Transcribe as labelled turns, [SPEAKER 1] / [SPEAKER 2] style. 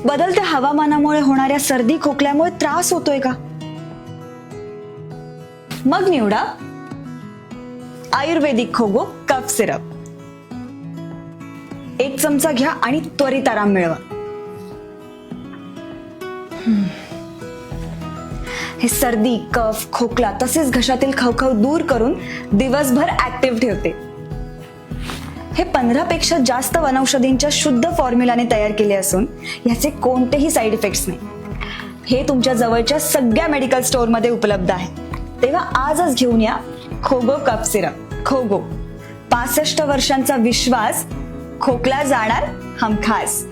[SPEAKER 1] बदलत्या हवामानामुळे होणाऱ्या सर्दी खोकल्यामुळे त्रास होतोय का? मग निवडा आयुर्वेदिक खोगो कफ सिरप. 1 चमचा घ्या आणि त्वरित आराम मिळवा. हे सर्दी, कफ, खोकला तसेच घशातील खवखव दूर करून दिवसभर ऍक्टिव्ह ठेवते. हे 15 पेक्षा जास्त वनौषधींच्या शुद्ध फॉर्म्युलाने तयार केले असून याचे कोणतेही साईड इफेक्ट्स नाही. हे तुमच्या जवळच्या सगळ्या मेडिकल स्टोअर मध्ये उपलब्ध आहे. तेव्हा आजच घेऊन या खोगो कफ सिरप. खोगो, 65 वर्षांचा विश्वास, खोकला जाणार हमखास.